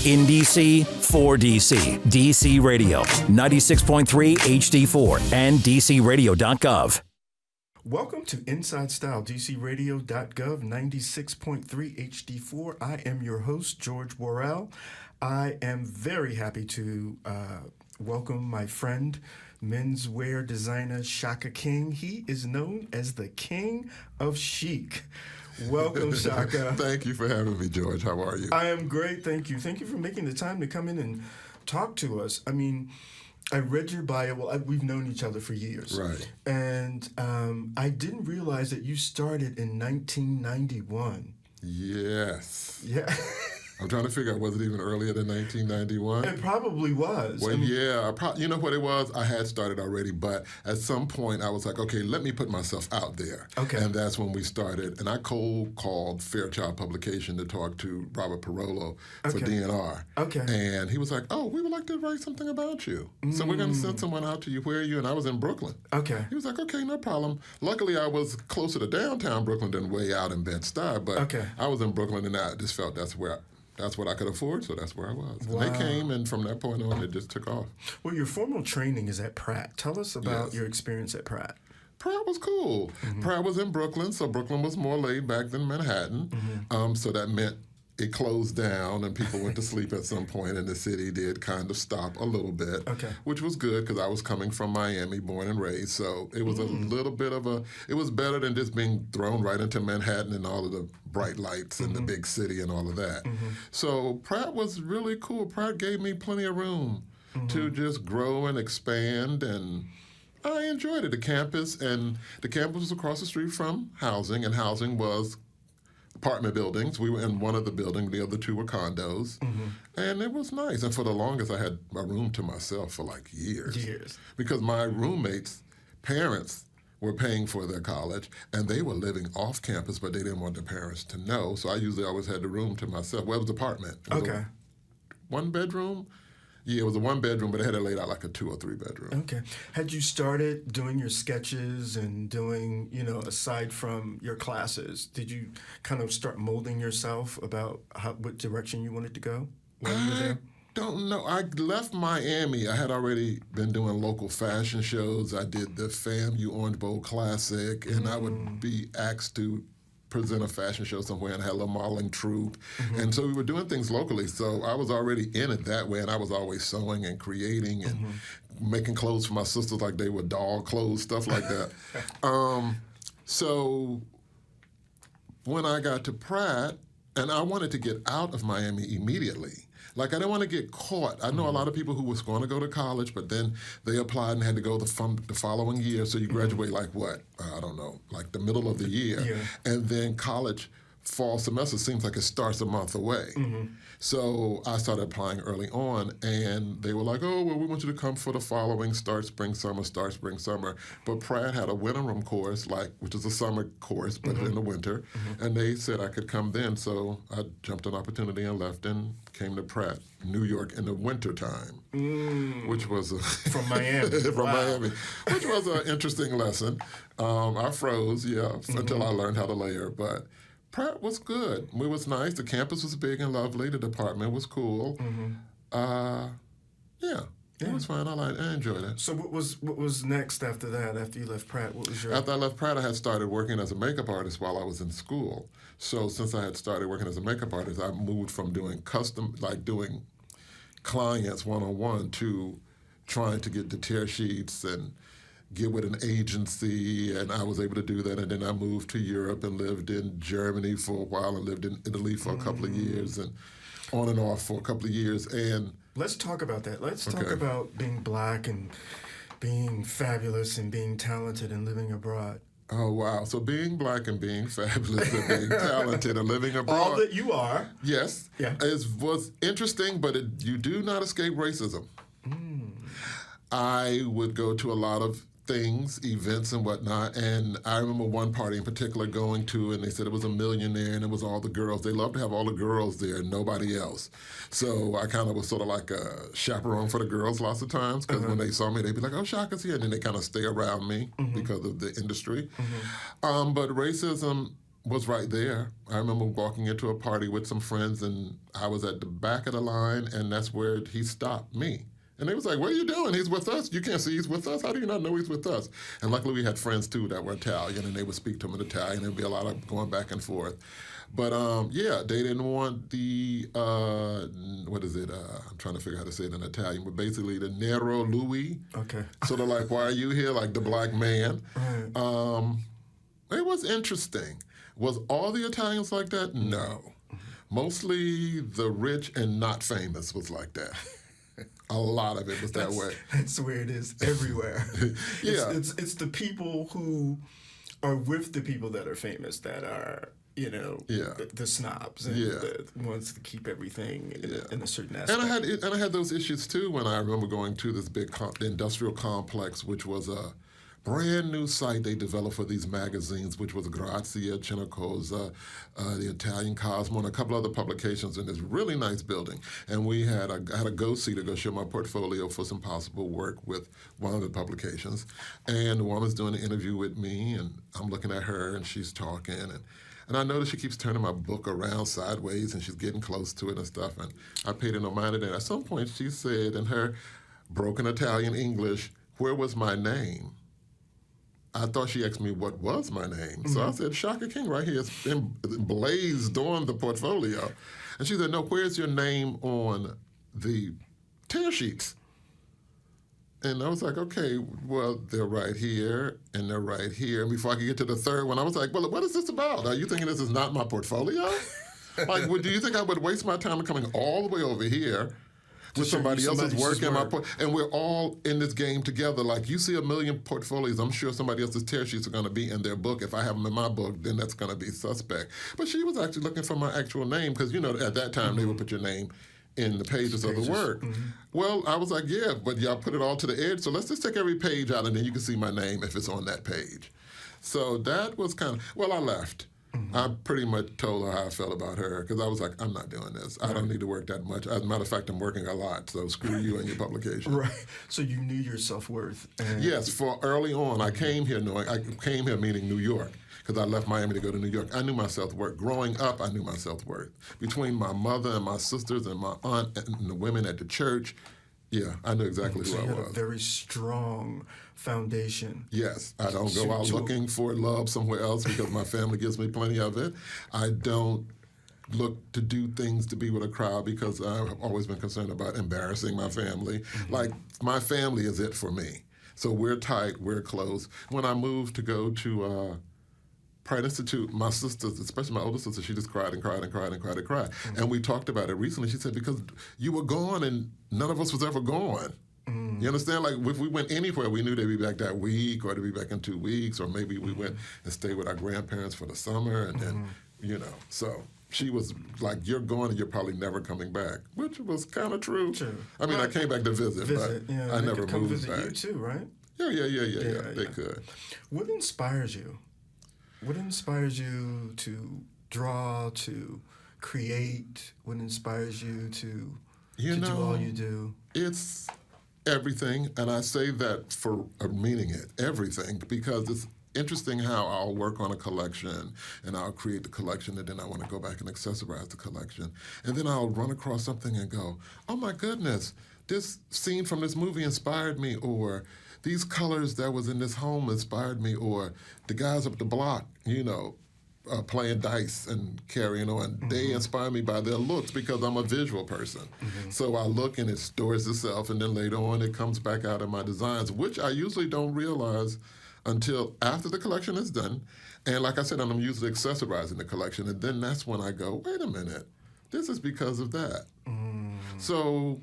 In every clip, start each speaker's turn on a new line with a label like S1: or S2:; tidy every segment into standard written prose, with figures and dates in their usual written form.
S1: In DC, for DC. DC Radio, 96.3 HD4 and DCRadio.Gov.
S2: Welcome to insideSTYLE, DCRadio.Gov, 96.3 HD4. I am your host, George Worrell. I am very happy to welcome my friend, menswear designer Shaka King. He is known as the King of Chic. Welcome, Shaka.
S3: Thank you for having me, George. How are you?
S2: I am great, thank you. Thank you for making the time to come in and talk to us. I mean, I read your bio. Well, we've known each other for years.
S3: Right.
S2: And I didn't realize that you started in 1991.
S3: Yes.
S2: Yeah.
S3: I'm trying to figure out, was it even earlier than 1991?
S2: It probably was.
S3: Well, yeah. You know what it was? I had started already, but at some point I was like, okay, let me put myself out there.
S2: Okay.
S3: And that's when we started. And I cold called Fairchild Publication to talk to Robert Parolo for DNR.
S2: Okay.
S3: And he was like, oh, we would like to write something about you. So we're going to send someone out to you. Where are you? And I was in Brooklyn.
S2: Okay.
S3: He was like, okay, no problem. Luckily, I was closer to downtown Brooklyn than way out in Bed-Stuy, but I was in Brooklyn, and I just felt that's what I could afford, so that's where I was. Wow. And they came, and from that point on, it just took off.
S2: Well, your formal training is at Pratt. Tell us about your experience at Pratt.
S3: Pratt was cool. Pratt was in Brooklyn, so Brooklyn was more laid back than Manhattan. So that meant it closed down and people went to sleep at some point, and the city did kind of stop a little bit, which was good because I was coming from Miami, born and raised. So it was a little bit of it was better than just being thrown right into Manhattan and all of the bright lights and the big city and all of that. So Pratt was really cool. Pratt gave me plenty of room to just grow and expand, and I enjoyed it. The campus was across the street from housing, and housing was apartment buildings. We were in one of the buildings, the other two were condos, and it was nice. And for the longest, I had my room to myself for like years. Because my roommates' parents were paying for their college, and they were living off campus, but they didn't want their parents to know. So I usually always had the room to myself. Well, it was an apartment. It was a one bedroom. Yeah, it was a one bedroom, but it had it laid out like a 2 or 3 bedroom. Okay.
S2: Had you started doing your sketches and doing, aside from your classes, did you kind of start molding yourself about what direction you wanted to go while you were there?
S3: Don't know. I left Miami. I had already been doing local fashion shows. I did the FAMU Orange Bowl Classic, and I would be asked to present a fashion show somewhere, and had a little modeling troupe. And so we were doing things locally. So I was already in it that way, and I was always sewing and creating and making clothes for my sisters like they were doll clothes, stuff like that. So when I got to Pratt, and I wanted to get out of Miami immediately. Like, I didn't want to get caught. I know a lot of people who was going to go to college, but then they applied and had to go the following year. So you graduate like what? I don't know, like the middle of the year. And then college fall semester seems like it starts a month away. So I started applying early on, and they were like, oh, well, we want you to come for the following start spring, summer. But Pratt had a winter room course, which is a summer course, but in the winter. And they said I could come then. So I jumped an opportunity and left and came to Pratt, New York in the winter time, which was
S2: from Miami.
S3: Miami, which was an interesting lesson. I froze, until I learned how to layer, but Pratt was good. It was nice. The campus was big and lovely. The department was cool. It was fine. I enjoyed it.
S2: So what was next after that? After you left Pratt, what was your?
S3: After I left Pratt, I had started working as a makeup artist while I was in school. So since I had started working as a makeup artist, I moved from doing doing clients one-on-one to trying to get the tear sheets and get with an agency, and I was able to do that. And then I moved to Europe and lived in Germany for a while and lived in Italy for a couple of years and on and off for a couple of years. And
S2: let's talk about that. Let's talk about being black and being fabulous and being talented and living abroad.
S3: Oh, wow. So being black and being fabulous and being talented and living abroad.
S2: All that you are.
S3: Yes. Yeah. Was interesting, but you do not escape racism. I would go to a lot of things, events and whatnot, and I remember one party in particular going to, and they said it was a millionaire and it was all the girls. They loved to have all the girls there and nobody else. So I kind of was sort of like a chaperone for the girls lots of times, because when they saw me, they'd be like, oh, Shaka's here, and then they kind of stay around me because of the industry. But racism was right there. I remember walking into a party with some friends, and I was at the back of the line, and that's where he stopped me. And they was like, what are you doing? He's with us. You can't see he's with us. How do you not know he's with us? And luckily we had friends, too, that were Italian, and they would speak to him in Italian. There'd be a lot of going back and forth. But, yeah, they didn't want the, what is it? I'm trying to figure out how to say it in Italian, but basically the Nero Louis.
S2: Okay.
S3: Sort of like, why are you here? Like the black man.
S2: Right.
S3: It was interesting. Was all the Italians like that? No. Mostly the rich and not famous was like that. A lot of it was that way.
S2: That's where it is everywhere.
S3: Yeah.
S2: It's the people who are with the people that are famous that are, the snobs and the ones that keep everything in a certain aspect.
S3: And I had those issues too when I remember going to this big industrial complex, which was a brand new site they developed for these magazines, which was Grazia, Cinecosa, the Italian Cosmo, and a couple other publications in this really nice building. And I had a go-see to go show my portfolio for some possible work with one of the publications. And the woman's doing an interview with me, and I'm looking at her, and she's talking, and I notice she keeps turning my book around sideways, and she's getting close to it and stuff. And I paid her no mind of that. At some point, she said in her broken Italian English, "Where was my name?" I thought she asked me what was my name. So I said, Shaka King right here. It's emblazed on the portfolio. And she said, no, where's your name on the tear sheets? And I was like, okay, well, they're right here, and they're right here. And before I could get to the third one, I was like, well, what is this about? Are you thinking this is not my portfolio? Like, do you think I would waste my time coming all the way over here with somebody else's work and we're all in this game together. Like, you see a million portfolios, I'm sure somebody else's tear sheets are going to be in their book. If I have them in my book, then that's going to be suspect. But she was actually looking for my actual name because, at that time they would put your name in the pages of the work. Well, I was like, yeah, but y'all put it all to the edge, so let's just take every page out and then you can see my name if it's on that page. So that was kind of, I left. I pretty much told her how I felt about her because I was like, I'm not doing this. I don't need to work that much. As a matter of fact, I'm working a lot, so screw you and your publication.
S2: Right. So you knew your self-worth.
S3: Yes, for early on, I came here meaning New York because I left Miami to go to New York. I knew my self-worth. Growing up, I knew my self-worth. Between my mother and my sisters and my aunt and the women at the church, I knew exactly who I was.
S2: So you had a very strong foundation.
S3: Yes, I don't go out looking for love somewhere else because my family gives me plenty of it. I don't look to do things to be with a crowd because I've always been concerned about embarrassing my family. Like, my family is it for me. So we're tight, we're close. When I moved to go to Pride Institute, my sisters, especially my older sister, she just cried and cried and cried and cried and cried. And we talked about it recently. She said, because you were gone and none of us was ever gone. You understand? Like, if we went anywhere, we knew they'd be back that week or they'd be back in 2 weeks, or maybe we went and stayed with our grandparents for the summer, and then, So she was like, you're gone and you're probably never coming back, which was kind of true. I mean, I came back to visit, but I never moved
S2: visit
S3: back.
S2: You too, right?
S3: Yeah. They could.
S2: What inspires you? What inspires you to draw, to create? What inspires you to do all you do?
S3: It's everything, and I say that for meaning it, everything, because it's interesting how I'll work on a collection, and I'll create the collection, and then I want to go back and accessorize the collection. And then I'll run across something and go, oh my goodness, this scene from this movie inspired me, or these colors that was in this home inspired me, or the guys up the block, playing dice and carrying on. They inspire me by their looks because I'm a visual person. So I look and it stores itself, and then later on it comes back out in my designs, which I usually don't realize until after the collection is done. And like I said, I'm usually accessorizing the collection, and then that's when I go, wait a minute, this is because of that. So,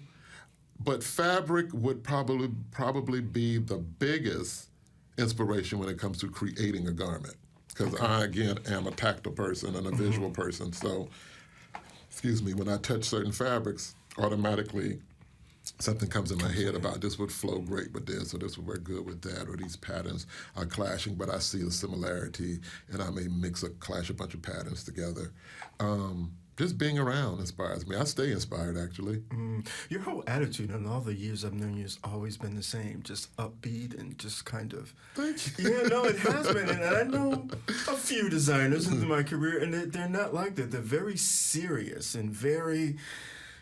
S3: but fabric would probably be the biggest inspiration when it comes to creating a garment. Because I, again, am a tactile person and a visual person. So, when I touch certain fabrics, automatically something comes in my head about this would flow great with this, or this would work good with that, or these patterns are clashing, but I see a similarity, and I may clash a bunch of patterns together. just being around inspires me. I stay inspired, actually.
S2: Your whole attitude in all the years I've known you has always been the same, just upbeat and just kind of...
S3: Thank you.
S2: Yeah, no, it has been. And I know a few designers into my career, and they're not like that. They're very serious and very,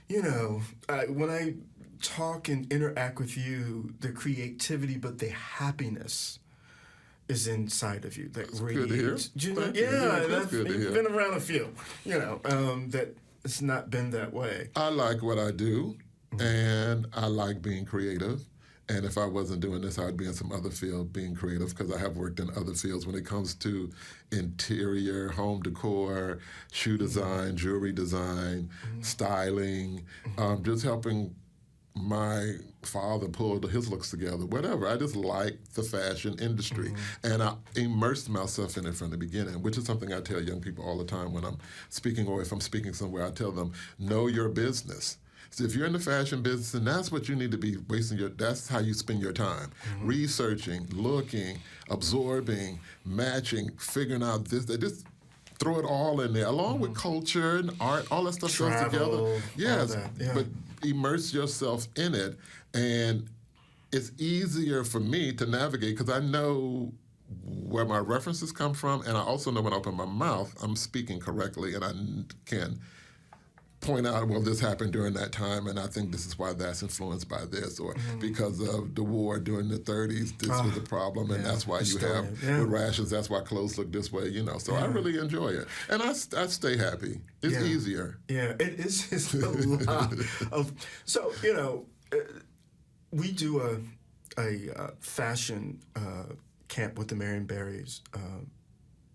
S2: when I talk and interact with you, the creativity, but the happiness is inside of you that radiates.
S3: Good to hear. That's good to hear.
S2: You've been around a few, that it's not been that way.
S3: I like what I do, and I like being creative. And if I wasn't doing this, I'd be in some other field being creative, because I have worked in other fields when it comes to interior, home decor, shoe design, jewelry design, styling, just helping my father pulled his looks together, whatever. I just like the fashion industry. And I immersed myself in it from the beginning, which is something I tell young people all the time when I'm speaking, or if I'm speaking somewhere, I tell them, know your business. So if you're in the fashion business, and that's what you need to be that's how you spend your time. Researching, looking, absorbing, matching, figuring out this, just throw it all in there, along with culture and art, all that stuff goes together. Yes, but immerse yourself in it, and it's easier for me to navigate because I know where my references come from, and I also know when I open my mouth, I'm speaking correctly, and I can point out, well, this happened during that time, and I think this is why that's influenced by this, or because of the war during the 30s, this was the problem, and that's why you have with rations, that's why clothes look this way, So I really enjoy it. And I stay happy. It's easier.
S2: Yeah, it is. It's a lot of... So, we do a fashion camp with the Marion Barry's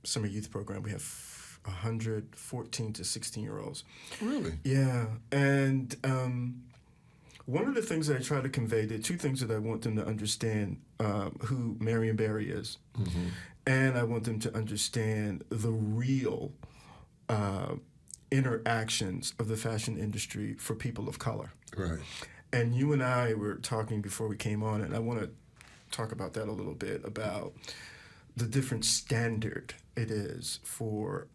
S2: summer youth program. We have 114 to 16-year-olds.
S3: Really?
S2: Yeah. And one of the things that I try to convey, there are two things that I want them to understand who Marion Barry is. And I want them to understand the real interactions of the fashion industry for people of color.
S3: Right.
S2: And you and I were talking before we came on, and I want to talk about that a little bit, about the different standard it is for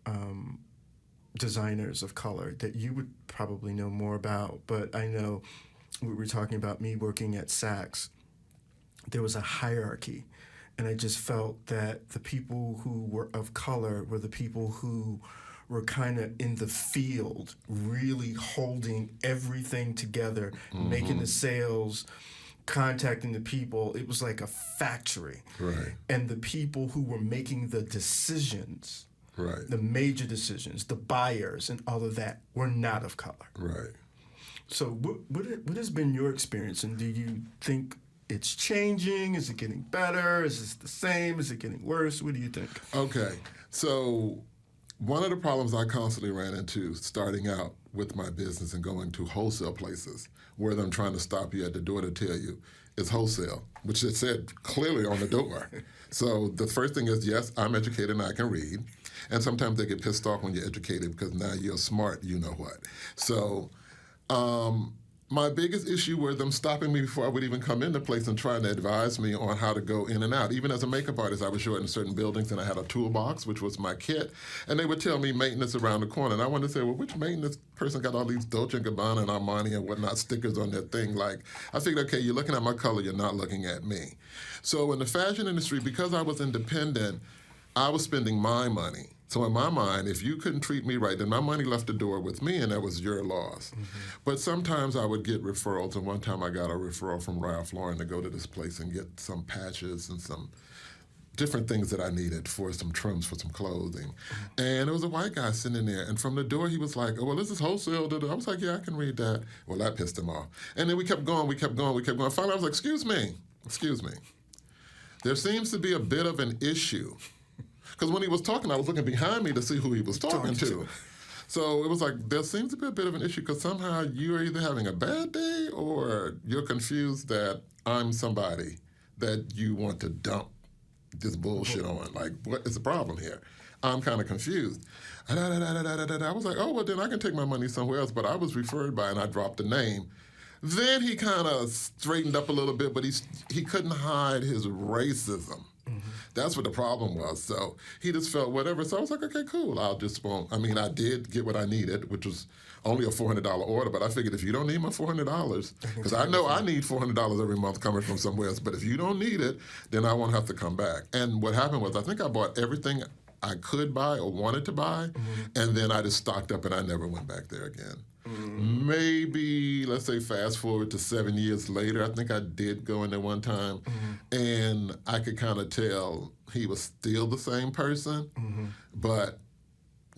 S2: designers of color that you would probably know more about. But I know we were talking about me working at Saks. There was a hierarchy, and I just felt that the people who were of color were the people who were kind of in the field, really holding everything together, making the sales, contacting the people. It was like a factory.
S3: Right.
S2: And the people who were making the decisions,
S3: right,
S2: the major decisions, the buyers and all of that, were not of color.
S3: Right.
S2: So what has been your experience, and do you think it's changing? Is it getting better? Is it the same? Is it getting worse? What do you think?
S3: Okay. So one of the problems I constantly ran into starting out with my business and going to wholesale places where they're trying to stop you at the door to tell you it's wholesale, which it said clearly on the door. So the first thing is, yes, I'm educated and I can read. And sometimes they get pissed off when you're educated because now you're smart, you know what. So my biggest issue were them stopping me before I would even come into place and trying to advise me on how to go in and out. Even as a makeup artist, I was showing in certain buildings and I had a toolbox, which was my kit, and they would tell me maintenance around the corner. And I wanted to say, well, which maintenance person got all these Dolce & Gabbana and Armani and whatnot stickers on their thing? Like, I figured, okay, you're looking at my color, you're not looking at me. So in the fashion industry, because I was independent, I was spending my money. So in my mind, if you couldn't treat me right, then my money left the door with me, and that was your loss. But sometimes I would get referrals, and one time I got a referral from Ralph Lauren to go to this place and get some patches and some different things that I needed for some trims for some clothing. And there was a white guy sitting there, and from the door he was like, oh, well, this is wholesale. I was like, yeah, I can read that. Well, that pissed him off. And then we kept going. Finally, I was like, excuse me. There seems to be a bit of an issue. Because when he was talking, I was looking behind me to see who he was talking to. So it was like, there seems to be a bit of an issue because somehow you're either having a bad day or you're confused that I'm somebody that you want to dump this bullshit on. Like, what is the problem here? I'm kind of confused. I was like, oh, well, then I can take my money somewhere else. But I was referred by, and I dropped the name. Then he kind of straightened up a little bit, but he couldn't hide his racism. That's what the problem was. So he just felt whatever. So I was like, okay, cool. I did get what I needed, which was only a $400 order, but I figured if you don't need my $400, because I know I need $400 every month coming from somewhere else, but if you don't need it, then I won't have to come back. And what happened was, I think I bought everything I could buy or wanted to buy, and then I just stocked up and I never went back there again. Maybe, let's say, fast forward to 7 years later, I think I did go in there one time, and I could kind of tell he was still the same person, but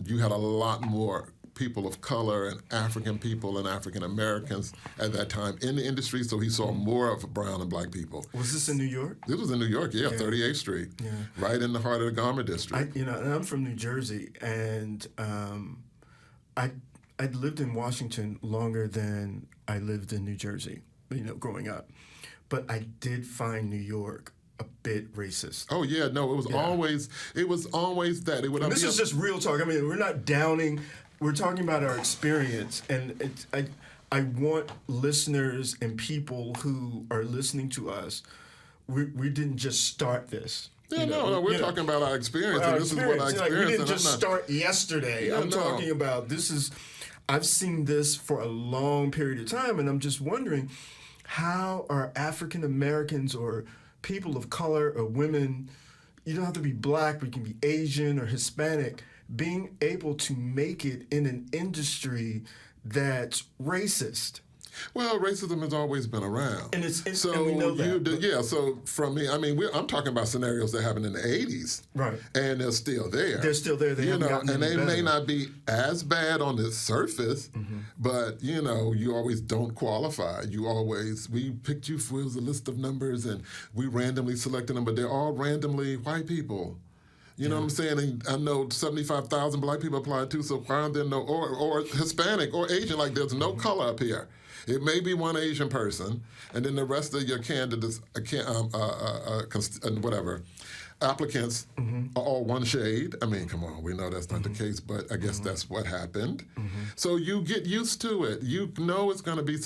S3: you had a lot more people of color and African people and African Americans at that time in the industry, so he saw more of brown and black people.
S2: Was this in New York?
S3: This was in New York, yeah. 38th Street, right in the heart of the Garment District.
S2: And I'm from New Jersey, and I'd lived in Washington longer than I lived in New Jersey, growing up. But I did find New York a bit racist.
S3: Oh yeah, no, it was always that. It would.
S2: This is just real talk. I mean, we're not downing. We're talking about our experience, and I want listeners and people who are listening to us. We didn't just start this.
S3: Yeah, we're talking about our experience, and this is what I experienced.
S2: We didn't just start yesterday.
S3: Yeah,
S2: I'm talking about I've seen this for a long period of time, and I'm just wondering, how are African Americans or people of color or women, you don't have to be black, but you can be Asian or Hispanic, being able to make it in an industry that's racist?
S3: Well, racism has always been around.
S2: And we know that.
S3: So from me, I'm talking about scenarios that happened in the 80s.
S2: Right.
S3: And they're still there.
S2: They're still there. They haven't gotten
S3: and they
S2: any
S3: may
S2: better.
S3: not be as bad on the surface, but, you always don't qualify. We picked you for, it was a list of numbers, and we randomly selected them, but they're all randomly white people. You know what I'm saying? And I know 75,000 black people applied too, so why aren't there no, or Hispanic or Asian, like there's no color up here. It may be one Asian person, and then the rest of your candidates, applicants are all one shade. I mean, come on, we know that's not the case, but I guess that's what happened. So you get used to it. You know it's going to be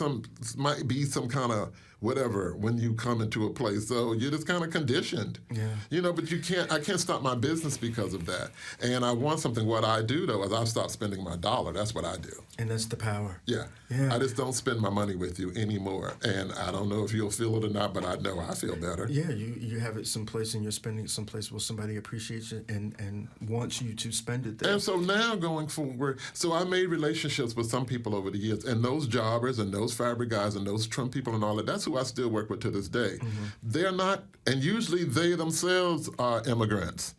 S3: might be some kind of whatever when you come into a place. So you're just kind of conditioned. Yeah. But I can't stop my business because of that. And I want something. What I do, though, is I stop spending my dollar. That's what I do.
S2: And that's the power.
S3: Yeah. I just don't spend my money with you anymore. And I don't know if you'll feel it or not, but I know I feel better.
S2: Yeah, you have it someplace and you're spending it someplace where somebody appreciates it and wants you to spend it there.
S3: And so now going forward, so I made relationships with some people over the years, and those jobbers and those fabric guys and those trim people and all that, that's who I still work with to this day. They're not, and usually they themselves are immigrants.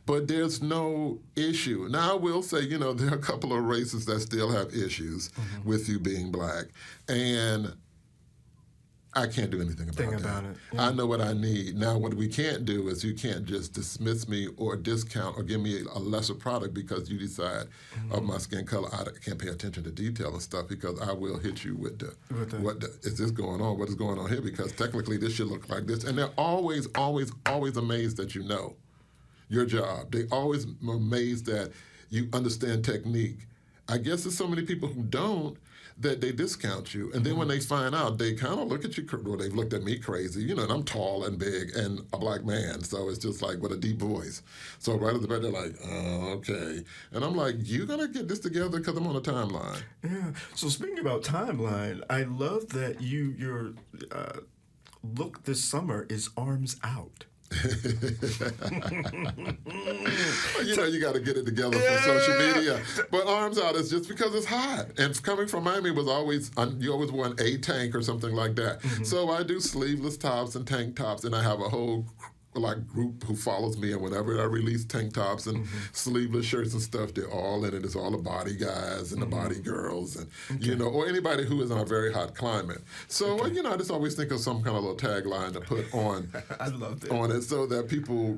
S3: But there's no issue. Now I will say, there are a couple of races that still have issues with you being black. And I can't do anything about it. Yeah. I know what I need. Now, what we can't do is you can't just dismiss me or discount or give me a lesser product because you decide of my skin color. I can't pay attention to detail and stuff because I will hit you with is this going on? What is going on here? Because technically this should look like this. And they're always, always, always amazed that you know your job. They always are amazed that you understand technique. I guess there's so many people who don't that they discount you. And then when they find out, they kind of look at you, well, they've looked at me crazy, and I'm tall and big and a black man, so it's just like with a deep voice. So right at the back, they're like, oh, okay. And I'm like, you gonna get this together because I'm on a timeline.
S2: Yeah, so speaking about timeline, I love that your look this summer is arms out.
S3: You got to get it together for social media. But arms out is just because it's hot. And coming from Miami was always, you always wore an A-tank or something like that. So I do sleeveless tops and tank tops, and I have a whole group who follows me, and whenever I release tank tops and sleeveless shirts and stuff, they're all in it. It's all the body guys and the body girls, and or anybody who is in a very hot climate. So I just always think of some kind of little tagline to put on.
S2: I love that.
S3: On it so that people,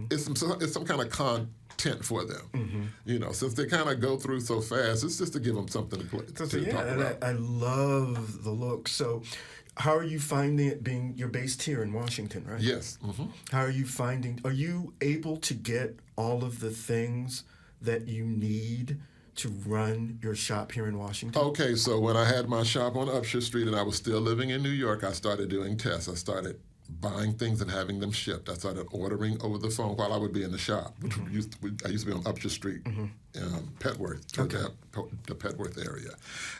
S3: it's some kind of content for them. Since they kind of go through so fast, it's just to give them something to talk about.
S2: I love the look. So. How are you finding it you're based here in Washington, right?
S3: Yes.
S2: How are you able to get all of the things that you need to run your shop here in Washington?
S3: Okay, so when I had my shop on Upshur Street and I was still living in New York, I started doing tests. I started buying things and having them shipped. I started ordering over the phone while I would be in the shop, which I used to be on Upshur Street, Petworth, the Petworth area.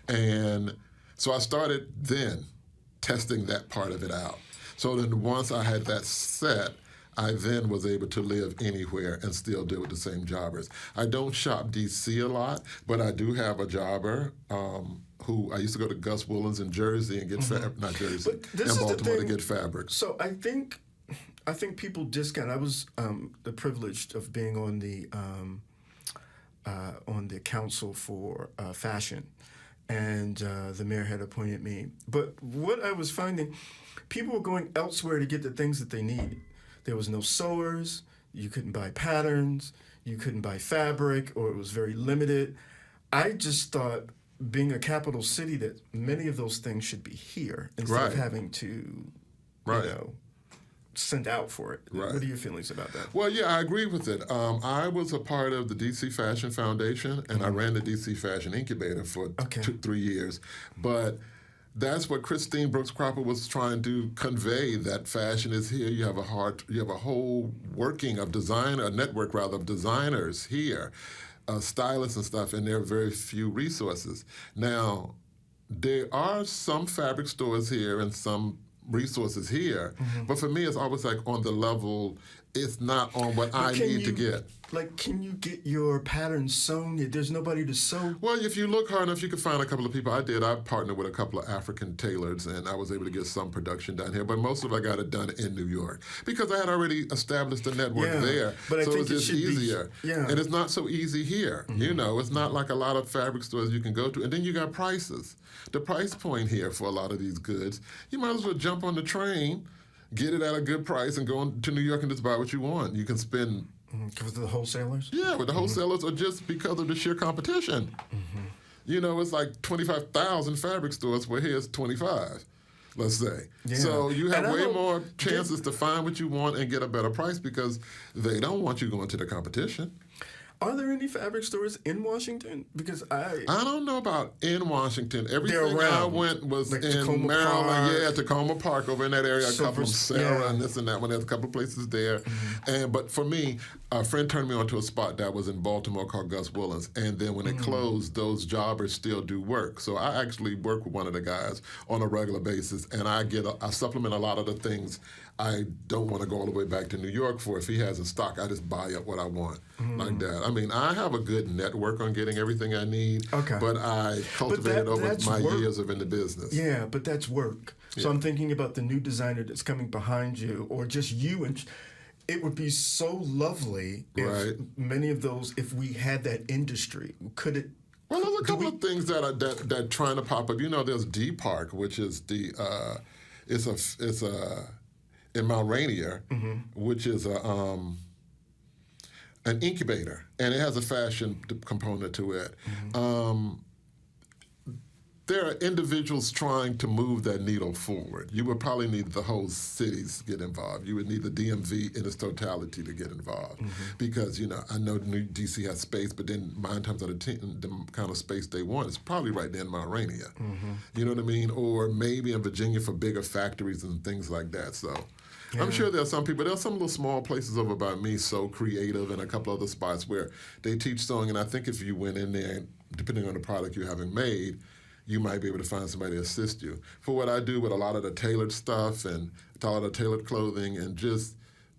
S3: And so I started then testing that part of it out. So then once I had that set, I then was able to live anywhere and still deal with the same jobbers. I don't shop DC a lot, but I do have a jobber who I used to go to Gus Woolens in Jersey and get not Jersey, in Baltimore to get fabrics.
S2: So I think people discount. I was the privileged of being on the council for fashion, and the mayor had appointed me. But what I was finding, people were going elsewhere to get the things that they need. There was no sewers. You couldn't buy patterns. You couldn't buy fabric, or it was very limited. I just thought, being a capital city, that many of those things should be here instead of having to, you know, send out for it. What are your feelings about that?
S3: Well, yeah, I agree with it. I was a part of the DC Fashion Foundation, and I ran the DC Fashion Incubator for 3 years. But that's what Christine Brooks Cropper was trying to convey, that fashion is here. You have a whole working of a network of designers here. Stylists and stuff, and there are very few resources. Now, there are some fabric stores here and some resources here, but for me, it's always like on the level, it's not on what I need to get.
S2: Like, can you get your patterns sewn? There's nobody to sew.
S3: Well, if you look hard enough, you can find a couple of people. I partnered with a couple of African tailors, and I was able to get some production done here, but most of it I got it done in New York because I had already established a network there.
S2: But
S3: so
S2: I think
S3: it's just easier. And it's not so easy here. You know, it's not like a lot of fabric stores you can go to. And then you got prices. The price point here for a lot of these goods, you might as well jump on the train, get it at a good price, and go to New York and just buy what you want. You can spend...
S2: Because of the wholesalers?
S3: Yeah, with the wholesalers, or just because of the sheer competition. You know, it's like 25,000 fabric stores where here's 25, let's say. So you have way more chances to find what you want and get a better price because they don't want you going to the competition.
S2: Are there any fabric stores in Washington? Because I
S3: don't know about in Washington. Everything I went was like in Tacoma Maryland. Park. Yeah, Tacoma Park over in that area. A couple of Sarah and this and that one. There's a couple of places there. But for me, a friend turned me onto a spot that was in Baltimore called Gus Woolens. And then when it closed, those jobbers still do work. So I actually work with one of the guys on a regular basis, and I supplement a lot of the things I don't want to go all the way back to New York for. If he has in stock, I just buy up what I want, like that. I mean, I have a good network on getting everything I need, but I cultivated over my years of in the business.
S2: Yeah, but that's work. So I'm thinking about the new designer that's coming behind you, or just you. And it would be so lovely if many of those, if we had that industry. Could it?
S3: Well, there's a couple of things that are trying to pop up. You know, there's D Park, which is it's in Mount Rainier, which is an incubator, and it has a fashion component to it. There are individuals trying to move that needle forward. You would probably need the whole cities get involved. You would need the DMV in its totality to get involved. Because, you know, I know DC has space, but then in terms of the kind of space they want, it's probably right there in Mount Rainier. You know what I mean? Or maybe in Virginia for bigger factories and things like that. So I'm sure there are some people. There are some little small places over by me, So Creative, and a couple other spots where they teach sewing. And I think if you went in there, depending on the product you haven't made, you might be able to find somebody to assist you. For what I do with a lot of the tailored stuff and a lot of the tailored clothing, and just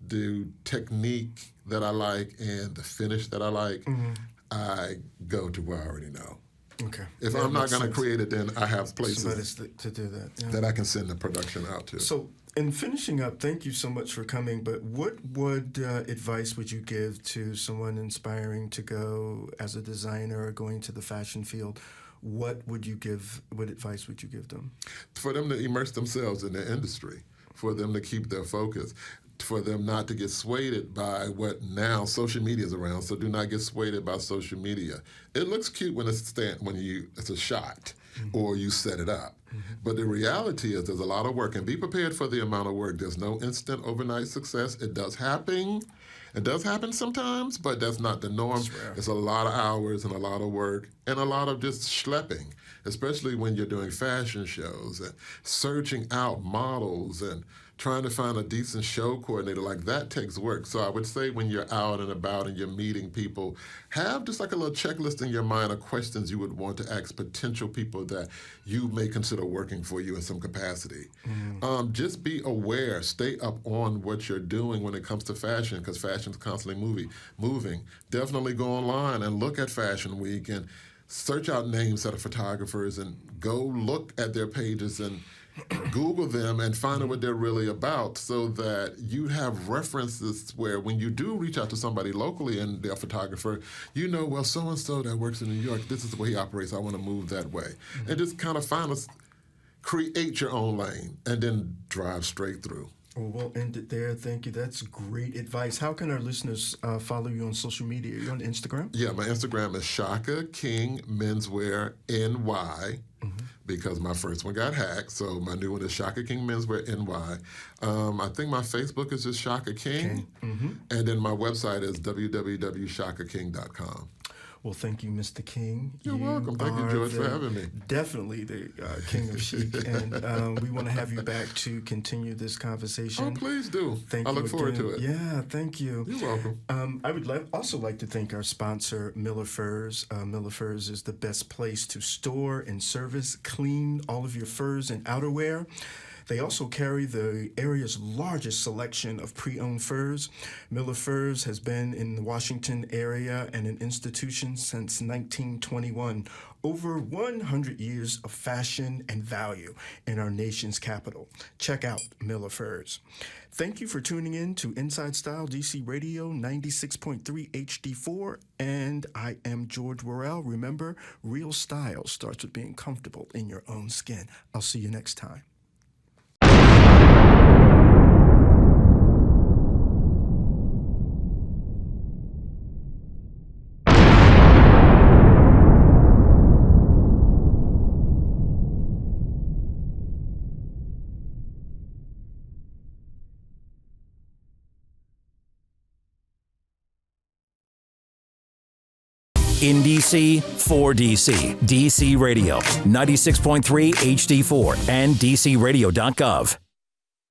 S3: the technique that I like and the finish that I like, I go to where I already know.
S2: Okay.
S3: If I'm not going to create it, then I have places
S2: to do that.
S3: That I can send the production out to.
S2: So, in finishing up, thank you so much for coming, but what advice would you give to someone inspiring to go as a designer or going to the fashion field? What advice would you give them?
S3: For them to immerse themselves in their industry, for them to keep their focus, for them not to get swayed by what now social media is around. So do not get swayed by social media. It looks cute when it's a shot or you set it up. But the reality is there's a lot of work, and be prepared for the amount of work. There's no instant overnight success. It does happen. It does happen sometimes, but that's not the norm. It's a lot of hours and a lot of work, and a lot of just schlepping, especially when you're doing fashion shows and searching out models and trying to find a decent show coordinator. Like, that takes work. So I would say when you're out and about and you're meeting people, have just like a little checklist in your mind of questions you would want to ask potential people that you may consider working for you in some capacity. Just be aware, stay up on what you're doing when it comes to fashion, because fashion's constantly moving. Definitely go online and look at Fashion Week and search out names that are photographers and go look at their pages and Google them and find out what they're really about, so that you have references where when you do reach out to somebody locally and they're a photographer, you know, well, so-and-so that works in New York, this is the way he operates, I want to move that way. And just kind of create your own lane and then drive straight through.
S2: Well, we'll end it there. Thank you. That's great advice. How can our listeners follow you on social media? Are you on Instagram?
S3: Yeah, my Instagram is Shaka King Menswear NY, because my first one got hacked. So my new one is Shaka King Menswear NY. I think my Facebook is just Shaka King. And then my website is www.shakaking.com.
S2: Well, thank you, Mr. King.
S3: You're welcome. Thank you, George, for having me.
S2: Definitely the king of chic. And we want to have you back to continue this conversation.
S3: Oh, please do.
S2: Thank
S3: I
S2: you
S3: look forward to it.
S2: Yeah, thank you.
S3: You're welcome.
S2: I would also like to thank our sponsor, Miller Furs. Miller Furs is the best place to store and service, clean all of your furs and outerwear. They also carry the area's largest selection of pre-owned furs. Miller Furs has been in the Washington area and an institution since 1921. Over 100 years of fashion and value in our nation's capital. Check out Miller Furs. Thank you for tuning in to Inside Style DC Radio 96.3 HD4. And I am George Worrell. Remember, real style starts with being comfortable in your own skin. I'll see you next time.
S1: In DC, for DC, DC Radio, 96.3 HD4, and DCRadio.Gov.